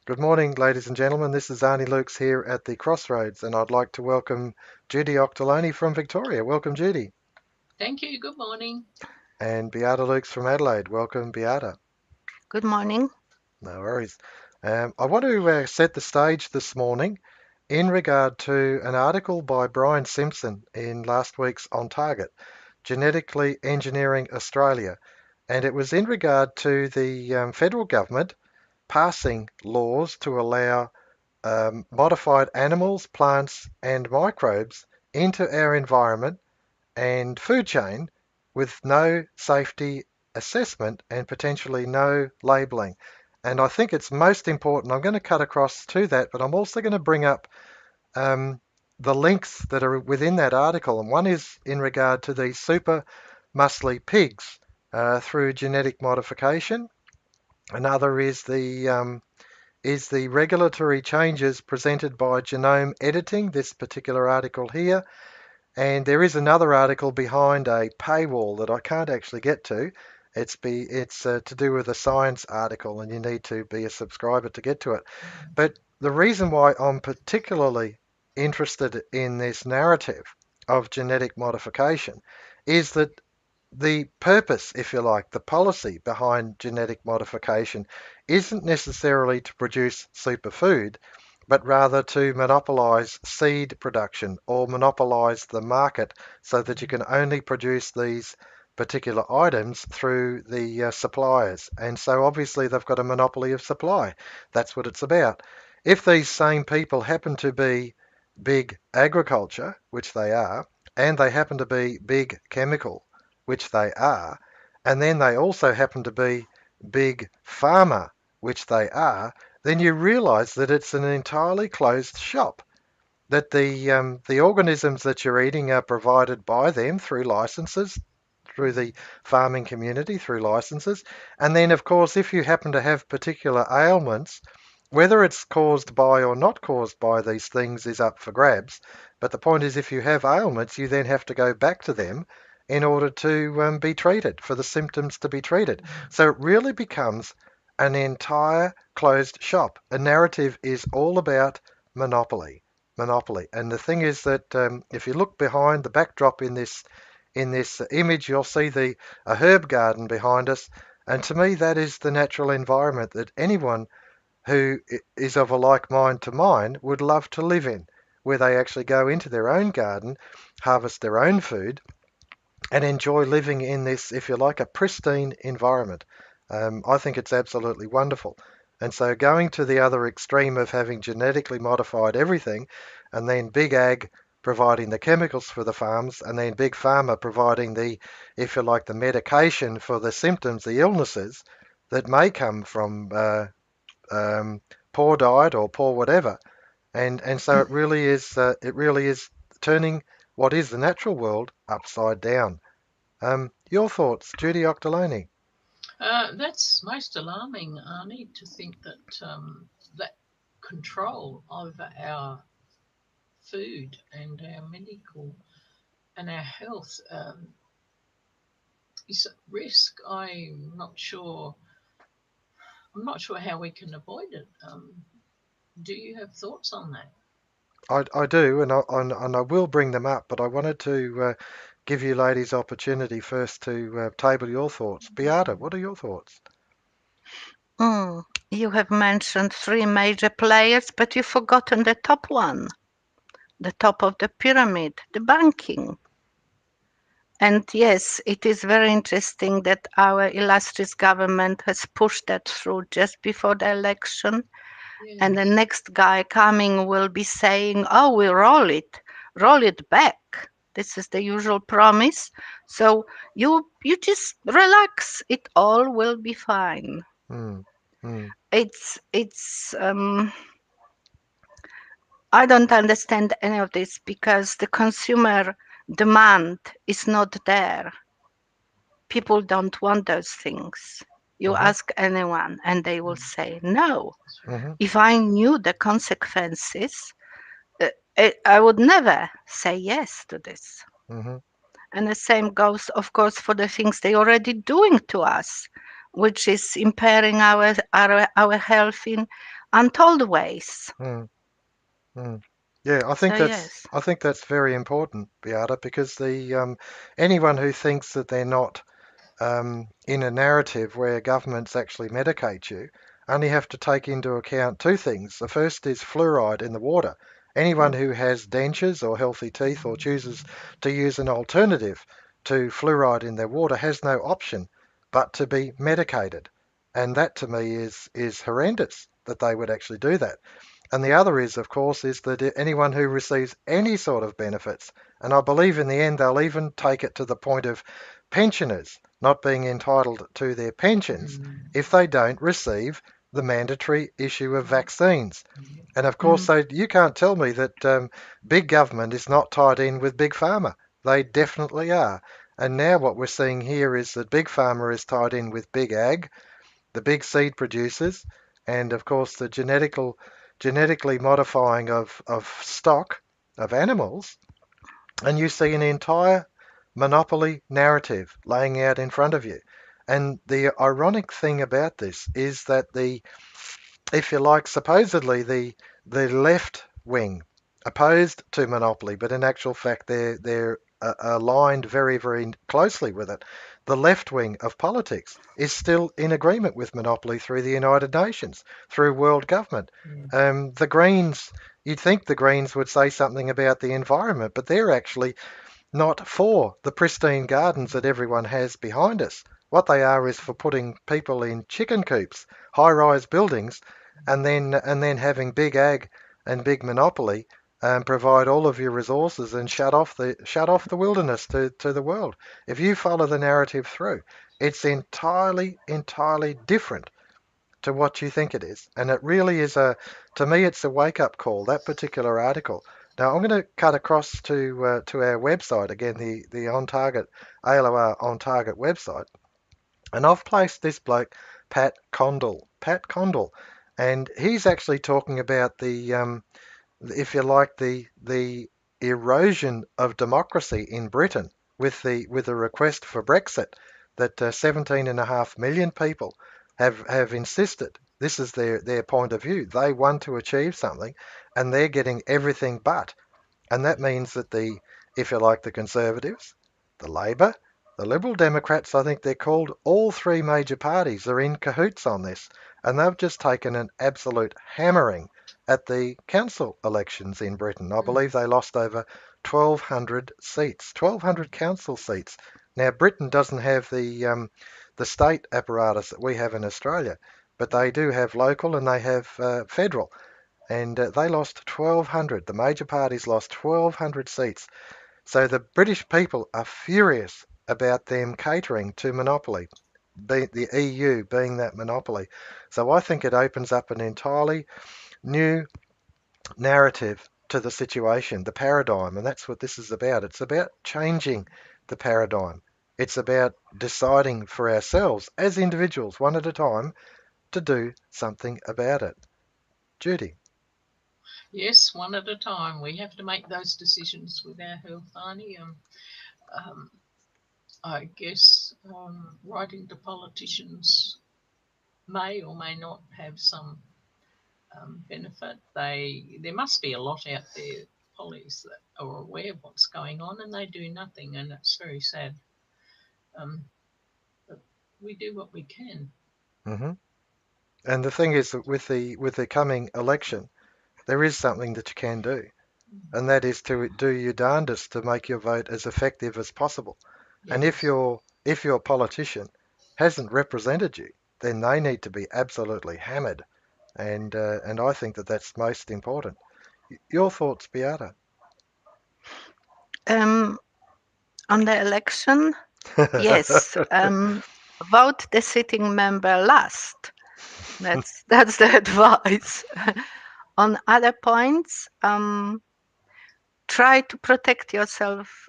Good morning, ladies and gentlemen. This is Arnis Luks here at the Crossroads, and I'd like to welcome Judy Auchterlonie from Victoria. Welcome, Judy. Thank you. Good morning. And Beata Luks from Adelaide. Welcome, Beata. Good morning. No worries. I want to set the stage this morning in regard to an article by Brian Simpson in last week's On Target, Genetically Engineering Australia. And it was in regard to the federal government passing laws to allow modified animals, plants, and microbes into our environment and food chain with no safety assessment and potentially no labelling. And I think it's most important. I'm going to cut across to that, but I'm also going to bring up um, the links that are within that article. And one is in regard to these super muscly pigs through genetic modification. Another is the regulatory changes presented by genome editing, this particular article here. And there is another article behind a paywall that I can't actually get to. It's to do with a science article, and you need to be a subscriber to get to it. But the reason why I'm particularly interested in this narrative of genetic modification is that the purpose, if you like, the policy behind genetic modification isn't necessarily to produce superfood, but rather to monopolize seed production or monopolize the market so that you can only produce these particular items through the suppliers. And so obviously they've got a monopoly of supply. That's what it's about. If these same people happen to be big agriculture, which they are, and they happen to be big chemical, which they are, and then they also happen to be big pharma, which they are, then you realize that it's an entirely closed shop. That the organisms that you're eating are provided by them through licenses, through the farming community, through licenses. And then, of course, if you happen to have particular ailments, whether it's caused by or not caused by these things is up for grabs. But the point is, if you have ailments, you then have to go back to them in order to be treated, for the symptoms to be treated. So it really becomes an entire closed shop. A narrative is all about monopoly. Monopoly. And the thing is that if you look behind the backdrop in this image, you'll see a herb garden behind us. And to me, that is the natural environment that anyone who is of a like mind to mine would love to live in, where they actually go into their own garden, harvest their own food, and enjoy living in this, if you like, a pristine environment. I think it's absolutely wonderful. And so going to the other extreme of having genetically modified everything, and then big ag providing the chemicals for the farms, and then big pharma providing the, if you like, the medication for the symptoms, the illnesses that may come from poor diet or poor whatever. And so it really is turning what is the natural world upside down. Your thoughts, Judy Auchterlonie? That's most alarming, Arnie, to think that that control over our food and our medical and our health is at risk. I'm not sure how we can avoid it. Do you have thoughts on that? I do, and I will bring them up, but I wanted to give you ladies opportunity first to table your thoughts. Beata, what are your thoughts? You have mentioned three major players, but you've forgotten the top one, the top of the pyramid, the banking. And yes, it is very interesting that our illustrious government has pushed that through just before the election. And the Yes. next guy coming will be saying, oh, we roll it back. This is the usual promise. So you just relax. It all will be fine. Hmm. Hmm. It's I don't understand any of this because the consumer demand is not there. People don't want those things. You Mm-hmm. ask anyone and they will say no. That's right. Mm-hmm. If I knew the consequences, I would never say yes to this. Mm-hmm. And the same goes, of course, for the things they already doing to us, which is impairing our health in untold ways. mm, mm. Yeah, So yes. I think that's very important, Beata, because the anyone who thinks that they're not in a narrative where governments actually medicate you, only have to take into account two things. The first is fluoride in the water. Anyone who has dentures or healthy teeth or chooses to use an alternative to fluoride in their water has no option but to be medicated. And that to me is horrendous that they would actually do that. And the other is, of course, is that anyone who receives any sort of benefits, and I believe in the end they'll even take it to the point of pensioners not being entitled to their pensions if they don't receive the mandatory issue of vaccines. And of course, Mm. you can't tell me that big government is not tied in with big pharma. They definitely are. And now what we're seeing here is that big pharma is tied in with big ag, the big seed producers, and of course the genetically modifying of stock of animals, and you see an entire monopoly narrative laying out in front of you. And the ironic thing about this is that if you like, supposedly the left wing opposed to monopoly, but in actual fact they're aligned very closely with it. The left wing of politics is still in agreement with monopoly through the United Nations, through world government. The Greens, you'd think the Greens would say something about the environment, but they're actually not for the pristine gardens that everyone has behind us. What they are is for putting people in chicken coops, high-rise buildings, and then having big ag and big monopoly provide all of your resources and shut off the wilderness to the world. If you follow the narrative through, it's entirely different to what you think it is. And it really is to me, it's a wake up call, that particular article. Now, I'm going to cut across to our website again, the On Target, ALOR On Target website. And I've placed this bloke, Pat Condell, and he's actually talking about if you like, the erosion of democracy in Britain with the request for Brexit that 17.5 million people have insisted. This is their point of view. They want to achieve something, and they're getting everything but. And that means that if you like, the Conservatives, the Labor, the Liberal Democrats, I think they're called, all three major parties are in cahoots on this. And they've just taken an absolute hammering at the council elections in Britain. I believe they lost over 1,200 seats, 1,200 council seats. Now, Britain doesn't have the state apparatus that we have in Australia, but they do have local and they have federal, and they lost 1,200. The major parties lost 1,200 seats. So the British people are furious about them catering to monopoly, the EU being that monopoly. So I think it opens up an entirely new narrative to the situation, the paradigm, and that's what this is about. It's about changing the paradigm. It's about deciding for ourselves as individuals, one at a time, to do something about it. Judy. Yes, one at a time. We have to make those decisions with our health, Arnie. Um, I guess writing to politicians may or may not have some benefit. There must be a lot out there, pollies, that are aware of what's going on and they do nothing, and it's very sad. Um, but we do what we can. hmm And the thing is that with the coming election, there is something that you can do, and that is to do your darndest to make your vote as effective as possible. And Yes. if your politician hasn't represented you, then they need to be absolutely hammered. And I think that that's most important. Your thoughts, Beata? Um, on the election, yes, vote the sitting member last. That's the advice. On other points, try to protect yourself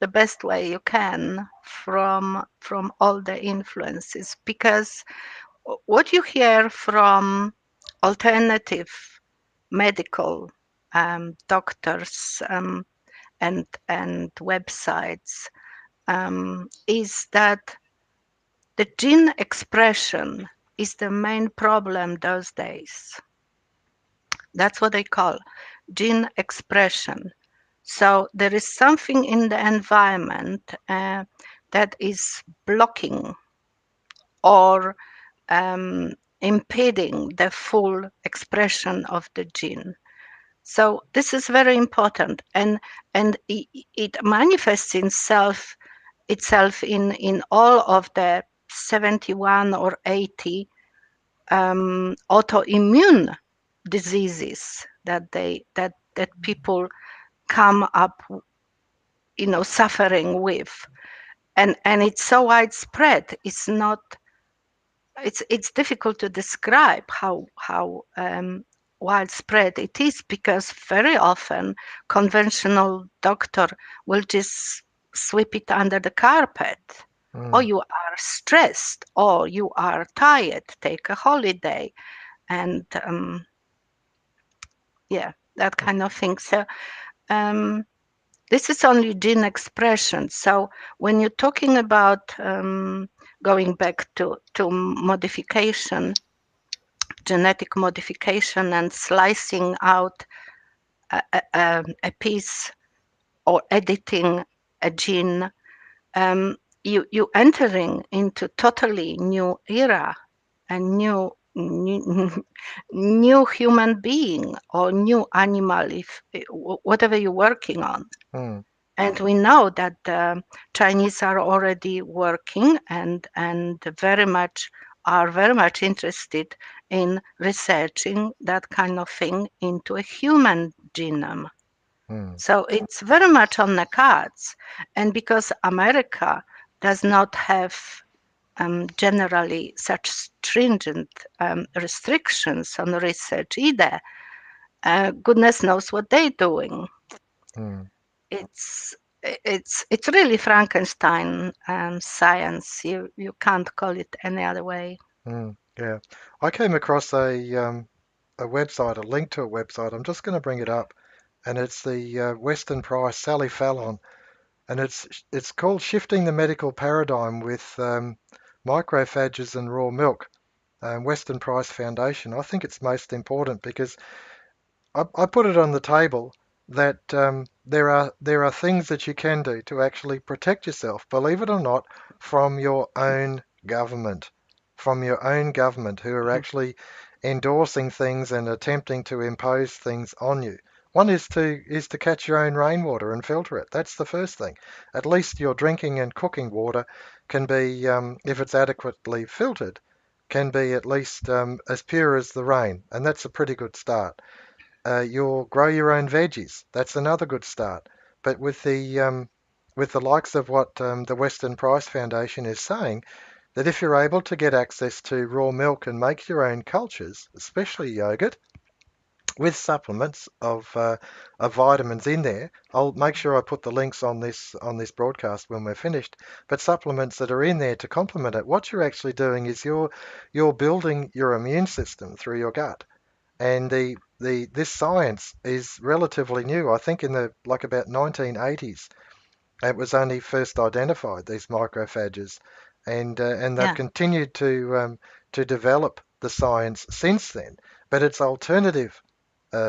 the best way you can from all the influences, because what you hear from alternative medical doctors and websites is that the gene expression is the main problem those days. That's what they call gene expression. So there is something in the environment that is blocking or impeding the full expression of the gene. So this is very important, and it manifests itself in all of the 71 or 80 autoimmune diseases that people come up, suffering with, and it's so widespread. It's difficult to describe how widespread it is, because very often conventional doctor will just sweep it under the carpet. Or Mm, you are stressed, or you are tired, take a holiday, and yeah, that kind of thing. So um, this is only gene expression. So when you're talking about going back to modification, genetic modification, and slicing out a piece or editing a gene, um, you entering into totally new era, a new human being or new animal, if whatever you're working on. mm, And we know that Chinese are already working and very much interested in researching that kind of thing into a human genome. mm, So it's very much on the cards. And because America does not have generally such stringent restrictions on research either, goodness knows what they're doing. mm, It's it's really Frankenstein science. You can't call it any other way. yeah. I came across a website, a link to a website. I'm just going to bring it up, and it's the Weston Price Sally Fallon, and it's called Shifting the Medical Paradigm with Microphages and Raw Milk, Weston Price Foundation. I think it's most important because I put it on the table that there are things that you can do to actually protect yourself, believe it or not, from your own government, who are actually endorsing things and attempting to impose things on you. One is to catch your own rainwater and filter it. That's the first thing. At least your drinking and cooking water can be, if it's adequately filtered, can be at least as pure as the rain, and that's a pretty good start. You'll grow your own veggies. That's another good start. But with the likes of what the Western Price Foundation is saying, that if you're able to get access to raw milk and make your own cultures, especially yogurt, with supplements of vitamins in there, I'll make sure I put the links on this broadcast when we're finished. But supplements that are in there to complement it, what you're actually doing is you're building your immune system through your gut. And this science is relatively new. I think in the like about 1980s, it was only first identified, these macrophages, and they've Yeah, continued to develop the science since then. But it's alternative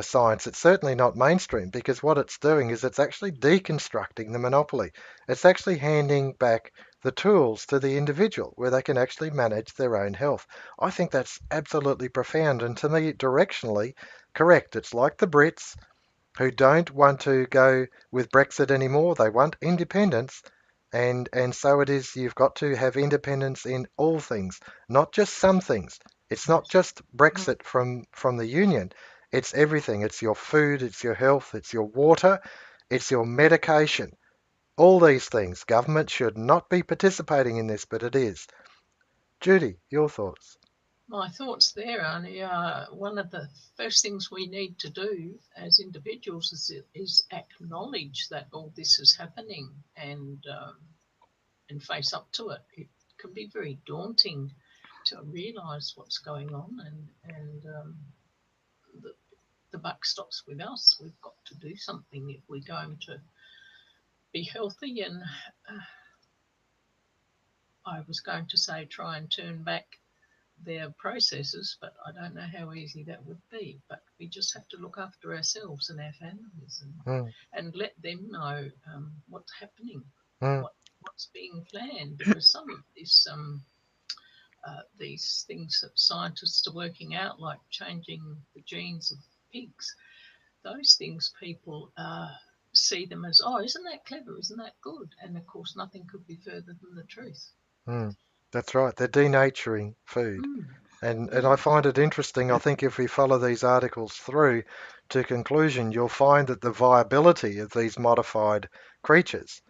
science. It's certainly not mainstream, because what it's doing is it's actually deconstructing the monopoly. It's actually handing back the tools to the individual where they can actually manage their own health. I think that's absolutely profound, and to me, directionally correct. It's like the Brits, who don't want to go with Brexit anymore. They want independence. And so it is, you've got to have independence in all things, not just some things. It's not Yes. just Brexit from the Union. It's everything. It's your food, it's your health, it's your water, it's your medication. All these things. Government should not be participating in this, but it is. Judy, your thoughts? My thoughts there, Arnie, are one of the first things we need to do as individuals is acknowledge that all this is happening and face up to it. It can be very daunting to realise what's going on, and the, the buck stops with us. We've got to do something if we're going to be healthy. And I was going to say, try and turn back their processes, but I don't know how easy that would be. But we just have to look after ourselves and our families, mm, and let them know what's happening, mm, what's being planned, because some of this these things that scientists are working out, like changing the genes of pigs, those things people see them as, oh, isn't that clever? Isn't that good? And of course, nothing could be further than the truth. mm. That's right. They're denaturing food. Mm, And I mm, find it interesting. I think if we follow these articles through to conclusion, you'll find that the viability of these modified creatures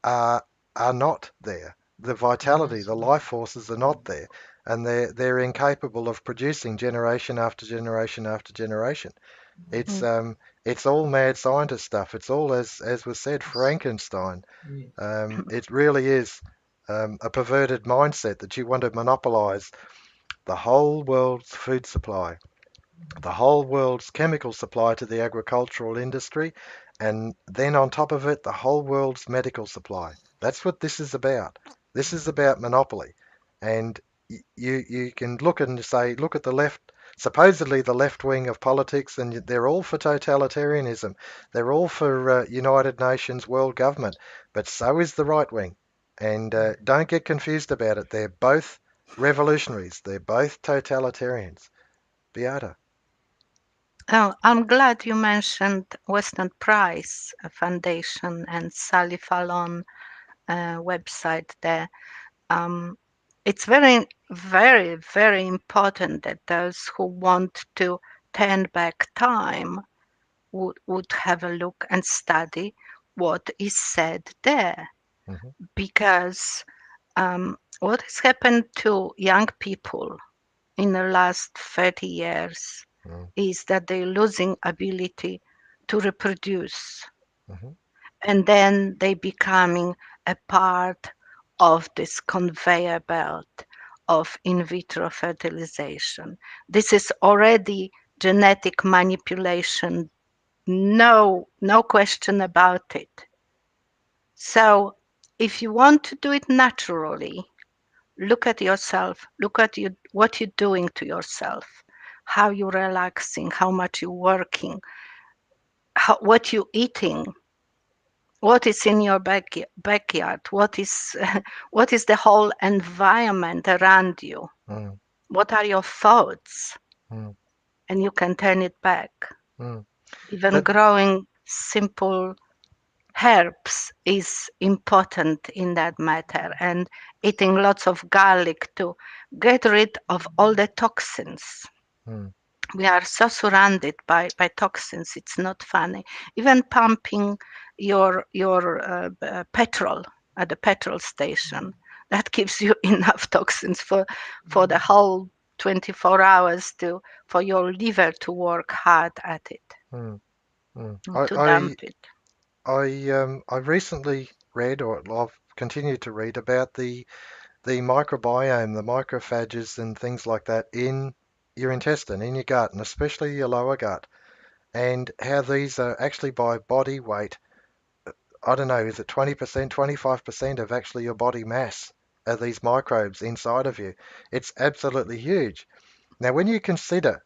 are are not there. The vitality, that's the right. life forces are not there, and they're incapable of producing generation after generation after generation. It's Mm. um it's all mad scientist stuff. It's all as was said, Yes, Frankenstein. yes, It really is a perverted mindset that you want to monopolize the whole world's food supply, the whole world's chemical supply to the agricultural industry, and then on top of it, the whole world's medical supply. That's what this is about. This is about monopoly. And you can look and say, look at the left, supposedly the left wing of politics, and they're all for totalitarianism. They're all for United Nations world government, but so is the right wing. And don't get confused about it. They're both revolutionaries. They're both totalitarians. Beata. Oh, I'm glad you mentioned Western Price Foundation and Sally Fallon website there. Um, it's very, very, very important that those who want to turn back time would have a look and study what is said there. Hmm. Because what has happened to young people in the last 30 years Mm, is that they're losing ability to reproduce, mhm, and then they becoming a part of this conveyor belt of in vitro fertilization. This is already genetic manipulation, no question about it. So if you want to do it naturally, look at yourself, look at you, what you're doing to yourself, how you're relaxing, how much you're working, what you're eating, what is in your backyard, what is what is the whole environment around you, mm, what are your thoughts, mm, and you can turn it back. mm. Even That, growing simple herbs is important in that matter, and eating lots of garlic to get rid of all the toxins. mm, We are so surrounded by toxins, it's not funny. Even pumping your petrol at the petrol station, that gives you enough toxins for the whole 24 hours to for your liver to work hard at it, mm, mm. to dump it. I recently read, or I've continued to read about the microbiome, the macrophages and things like that in your intestine, in your gut, and especially your lower gut, and how these are actually by body weight. I don't know, is it 20%, 25% of actually your body mass are these microbes inside of you? It's absolutely huge. Now, when you consider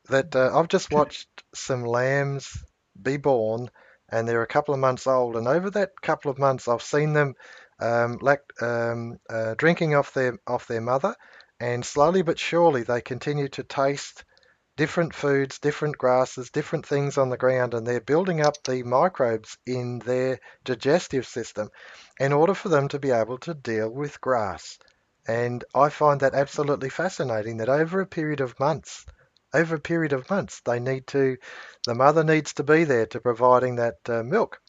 that I've just watched some lambs be born, and they're a couple of months old. And over that couple of months, I've seen them drinking off their mother, and slowly but surely they continue to taste different foods, different grasses, different things on the ground, and they're building up the microbes in their digestive system in order for them to be able to deal with grass. And I find that absolutely fascinating that over a period of months, the mother needs to be there to providing that milk.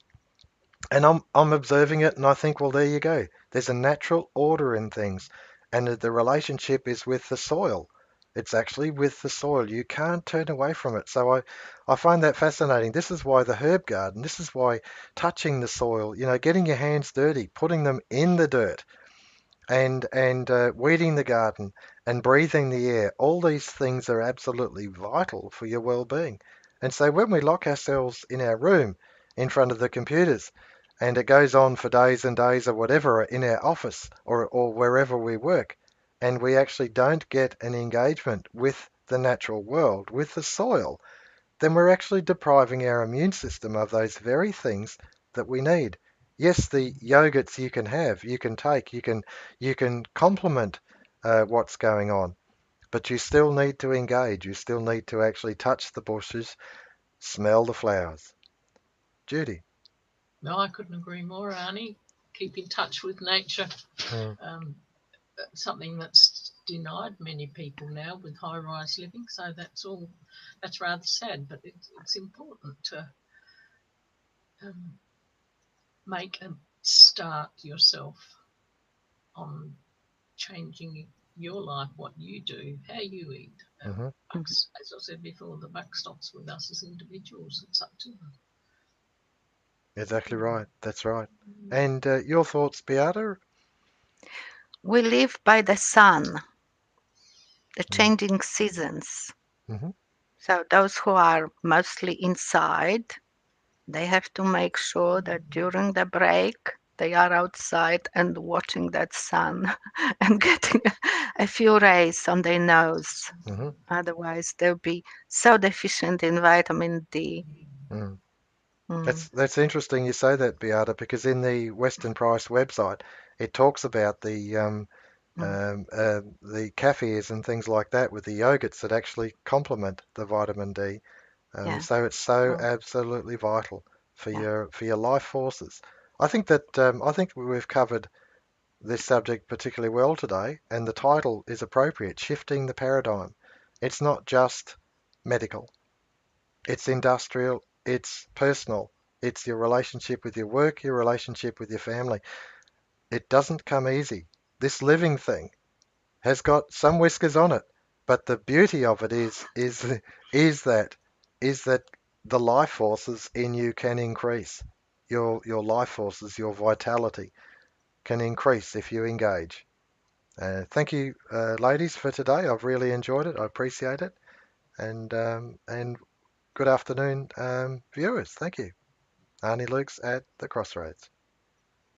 And I'm observing it, and I think, well, there you go. There's a natural order in things, and the relationship is with the soil. It's actually with the soil. You can't turn away from it. So I find that fascinating. This is why the herb garden. This is why touching the soil. Getting your hands dirty, putting them in the dirt, and weeding the garden and breathing the air. All these things are absolutely vital for your well-being. And so when we lock ourselves in our room in front of the computers, and it goes on for days and days or whatever in our office or wherever we work, and we actually don't get an engagement with the natural world, with the soil, then we're actually depriving our immune system of those very things that we need. Yes, the yogurts you can have, you can take, you can complement what's going on, but you still need to engage. You still need to actually touch the bushes, smell the flowers. Judy. No, I couldn't agree more, Arnie. Keep in touch with nature. Mm, Um, Something that's denied many people now with high-rise living. So that's rather sad, but it's important to um, make a start yourself on changing your life, what you do, how you eat. hmm As I said before, the buck stops with us as individuals. It's up to them. Exactly right. That's right. And your thoughts, Beata? We live by the sun, the Mm, changing seasons. hmm So those who are mostly inside, they have to make sure that during the break they are outside and watching that sun and getting a few rays on their nose. hmm Otherwise, they'll be so deficient in vitamin D. mm. Mm, That's interesting you say that, Beata, because in the Western Price website, it talks about mm, the kafirs and things like that with the yogurts that actually complement the vitamin D. yeah, So it's so mm, absolutely vital yeah. for your life forces. I think we've covered this subject particularly well today, and the title is appropriate, Shifting the Paradigm. It's not just medical, it's industrial, it's personal, it's your relationship with your work, your relationship with your family. It doesn't come easy. This living thing has got some whiskers on it, but the beauty of it is that is that the life forces in you can increase. Your life forces, your vitality can increase if you engage. Thank you, ladies, for today. I've really enjoyed it. I appreciate it. And good afternoon, viewers. Thank you. Arnie Luks at the Crossroads.